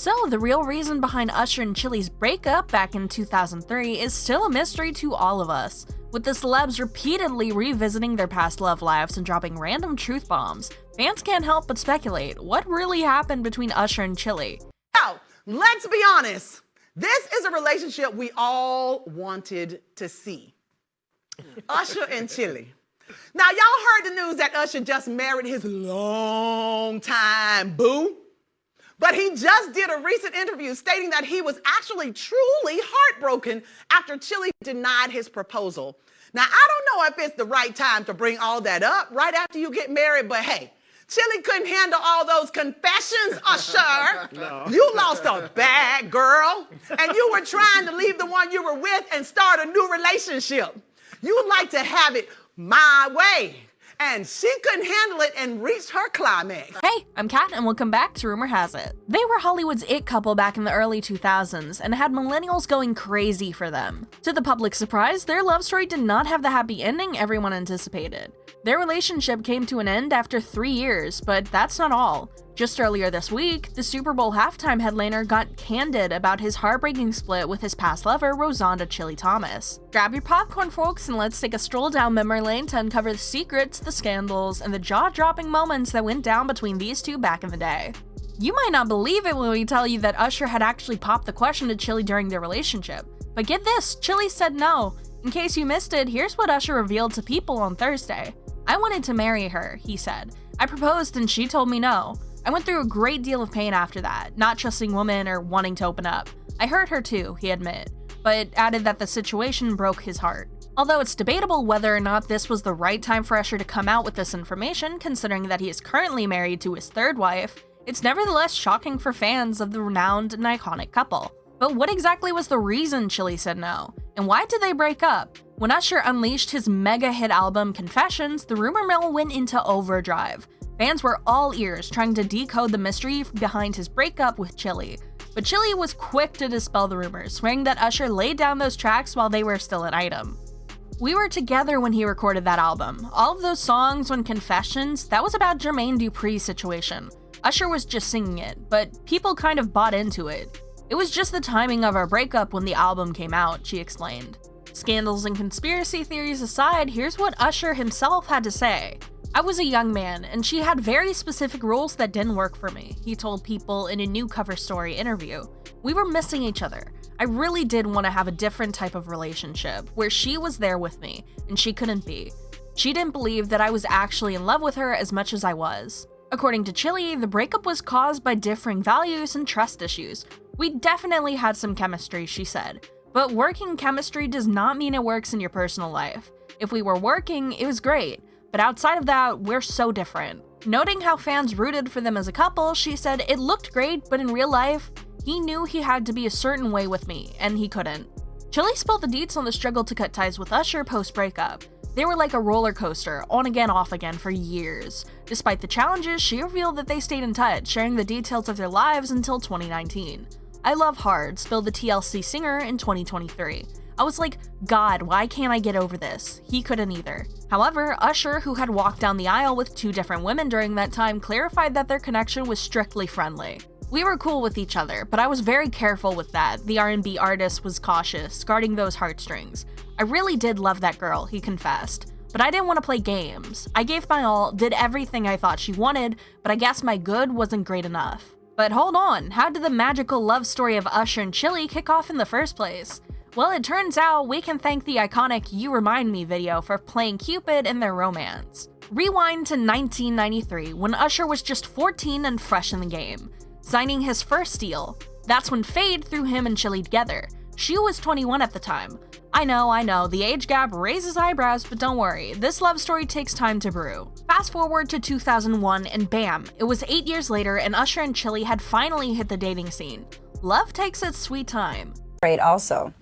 So, the real reason behind Usher and Chilli's breakup back in 2003 is still a mystery to all of us, with the celebs repeatedly revisiting their past love lives and dropping random truth bombs. Fans can't help but speculate what really happened between Usher and Chilli. Now, let's be honest. This is a relationship we all wanted to see. Usher and Chilli. Now, y'all heard the news that Usher just married his long-time boo. But he just did a recent interview stating that he was actually truly heartbroken after Chilli denied his proposal. Now, I don't know if it's the right time to bring all that up right after you get married, but hey, Chilli couldn't handle all those confessions, Usher. No. You lost a bad girl, and you were trying to leave the one you were with and start a new relationship. You like to have it my way. And she couldn't handle it and reached her climax. Hey, I'm Kat, and welcome back to Rumor Has It. They were Hollywood's it couple back in the early 2000s and had millennials going crazy for them. To the public's surprise, their love story did not have the happy ending everyone anticipated. Their relationship came to an end after 3 years, but that's not all. Just earlier this week, the Super Bowl halftime headliner got candid about his heartbreaking split with his past lover, Rosanda Chilli Thomas. Grab your popcorn, folks, and let's take a stroll down memory lane to uncover the secrets, the scandals, and the jaw-dropping moments that went down between these two back in the day. You might not believe it when we tell you that Usher had actually popped the question to Chilli during their relationship. But get this, Chilli said no. In case you missed it, here's what Usher revealed to People on Thursday. "I wanted to marry her," he said. "I proposed and she told me no. I went through a great deal of pain after that, not trusting women or wanting to open up. I hurt her too," he admitted, but added that the situation broke his heart. Although it's debatable whether or not this was the right time for Usher to come out with this information, considering that he is currently married to his third wife, it's nevertheless shocking for fans of the renowned and iconic couple. But what exactly was the reason Chilli said no? And why did they break up? When Usher unleashed his mega hit album Confessions, the rumor mill went into overdrive. Fans were all ears trying to decode the mystery behind his breakup with Chilli. But Chilli was quick to dispel the rumors, swearing that Usher laid down those tracks while they were still an item. "We were together when he recorded that album. All of those songs on Confessions, that was about Jermaine Dupri's situation. Usher was just singing it, but people kind of bought into it. It was just the timing of our breakup when the album came out," she explained. Scandals and conspiracy theories aside, here's what Usher himself had to say. "I was a young man, and she had very specific rules that didn't work for me," he told People in a new cover story interview. "We were missing each other. I really did want to have a different type of relationship, where she was there with me, and she couldn't be. She didn't believe that I was actually in love with her as much as I was." According to Chilli, the breakup was caused by differing values and trust issues. "We definitely had some chemistry," she said. "But working chemistry does not mean it works in your personal life. If we were working, it was great. But outside of that, we're so different." Noting how fans rooted for them as a couple, she said, "It looked great, but in real life, he knew he had to be a certain way with me, and he couldn't." Chilli spilled the deets on the struggle to cut ties with Usher post-breakup. They were like a roller coaster, on again, off again for years. Despite the challenges, she revealed that they stayed in touch, sharing the details of their lives until 2019. "I love hard," spilled the TLC singer in 2023. "I was like, God, why can't I get over this?" He couldn't either. However, Usher, who had walked down the aisle with 2 different women during that time, clarified that their connection was strictly friendly. "We were cool with each other, but I was very careful with that," the R&B artist was cautious, guarding those heartstrings. "I really did love that girl," he confessed. "But I didn't want to play games. I gave my all, did everything I thought she wanted, but I guess my good wasn't great enough." But hold on, how did the magical love story of Usher and Chilli kick off in the first place? Well, it turns out we can thank the iconic You Remind Me video for playing Cupid in their romance. Rewind to 1993, when Usher was just 14 and fresh in the game, signing his first deal. That's when Fade threw him and Chilli together. She was 21 at the time. I know, the age gap raises eyebrows, but don't worry, this love story takes time to brew. Fast forward to 2001 and bam, it was 8 years later and Usher and Chilli had finally hit the dating scene. Love takes its sweet time. Great also.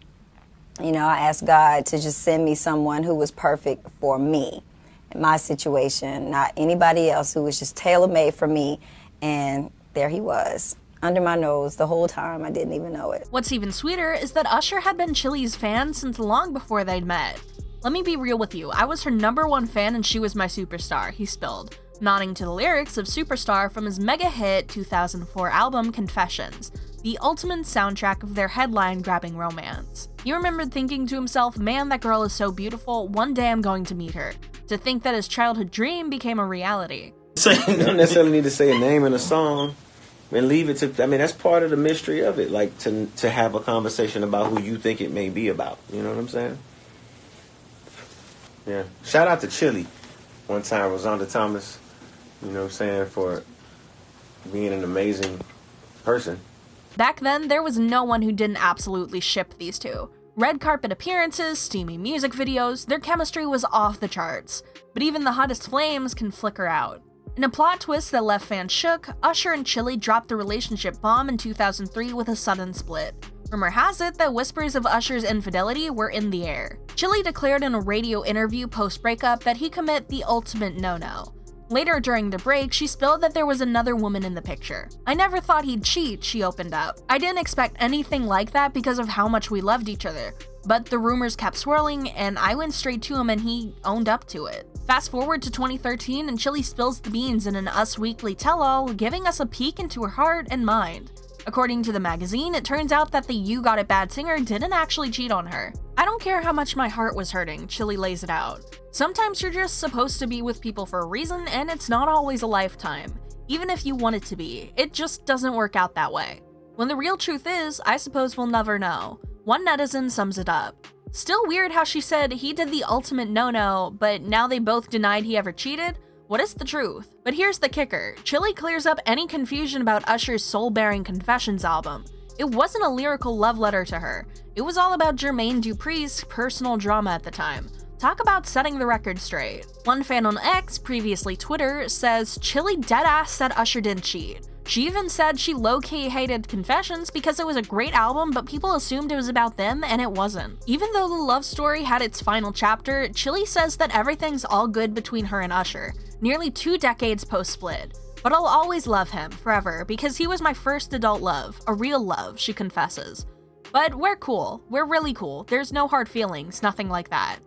I asked God to just send me someone who was perfect for me, in my situation, not anybody else, who was just tailor-made for me, and there he was, under my nose the whole time. I didn't even know it. What's even sweeter is that Usher had been Chilli's fan since long before they'd met. "Let me be real with you, I was her #1 fan and she was my superstar," he spilled. nodding to the lyrics of Superstar from his mega hit 2004 album Confessions, the ultimate soundtrack of their headline-grabbing romance. He remembered thinking to himself, man, that girl is so beautiful, one day I'm going to meet her. To think that his childhood dream became a reality. You don't necessarily need to say a name in a song and leave it to, I mean, that's part of the mystery of it, like to have a conversation about who you think it may be about. You know what I'm saying? Yeah. Shout out to Chilli. One time, Rosanda Thomas, you know what I'm saying, for being an amazing person. Back then, there was no one who didn't absolutely ship these two. Red carpet appearances, steamy music videos, their chemistry was off the charts. But even the hottest flames can flicker out. In a plot twist that left fans shook, Usher and Chilli dropped the relationship bomb in 2003 with a sudden split. Rumor has it that whispers of Usher's infidelity were in the air. Chilli declared in a radio interview post-breakup that he commit the ultimate no-no. Later during the break, she spilled that there was another woman in the picture. I never thought he'd cheat, she opened up. I didn't expect anything like that because of how much we loved each other. But the rumors kept swirling, and I went straight to him and he owned up to it. Fast forward to 2013 and Chilli spills the beans in an Us Weekly tell-all, giving us a peek into her heart and mind. According to the magazine, it turns out that the You Got It Bad singer didn't actually cheat on her. I don't care how much my heart was hurting, Chilli lays it out. Sometimes you're just supposed to be with people for a reason, and it's not always a lifetime. Even if you want it to be, it just doesn't work out that way. When the real truth is, I suppose we'll never know. One netizen sums it up. Still weird how she said he did the ultimate no-no, but now they both denied he ever cheated? What is the truth? But here's the kicker. Chilli clears up any confusion about Usher's soul-bearing Confessions album. It wasn't a lyrical love letter to her. It was all about Jermaine Dupri's personal drama at the time. Talk about setting the record straight. One fan on X, previously Twitter, says Chilli deadass said Usher didn't cheat. She even said she low-key hated Confessions because it was a great album, but people assumed it was about them, and it wasn't. Even though the love story had its final chapter, Chilli says that everything's all good between her and Usher, nearly 2 decades post-split. But I'll always love him, forever, because he was my first adult love, a real love, she confesses. But we're cool. We're really cool. There's no hard feelings, nothing like that.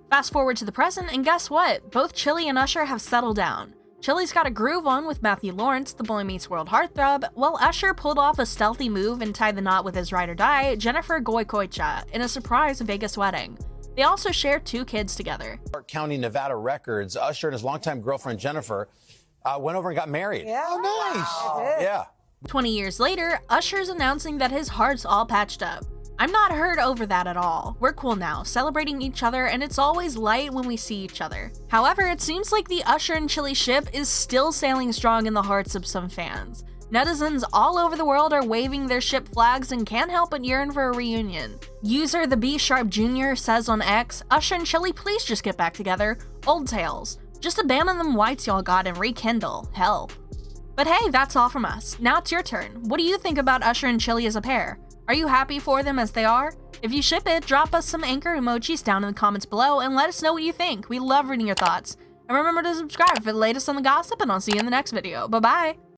Fast forward to the present, and guess what? Both Chilli and Usher have settled down. Chilli's got a groove on with Matthew Lawrence, the Boy Meets World heartthrob, while Usher pulled off a stealthy move and tied the knot with his ride or die, Jennifer Goykocha, in a surprise Vegas wedding. They also share 2 kids together. County, Nevada records, Usher and his longtime girlfriend Jennifer went over and got married. Yeah. Oh, nice. Yeah. 20 years later, Usher's announcing that his heart's all patched up. I'm not hurt over that at all. We're cool now, celebrating each other, and it's always light when we see each other. However, it seems like the Usher and Chilli ship is still sailing strong in the hearts of some fans. Netizens all over the world are waving their ship flags and can't help but yearn for a reunion. User the B Sharp Jr. says on X, Usher and Chilli, please just get back together. Old tales. Just abandon them whites y'all got and rekindle. Hell. But hey, that's all from us. Now it's your turn. What do you think about Usher and Chilli as a pair? Are you happy for them as they are? If you ship it, drop us some anchor emojis down in the comments below and let us know what you think. We love reading your thoughts. And remember to subscribe for the latest on the gossip, and I'll see you in the next video. Bye-bye!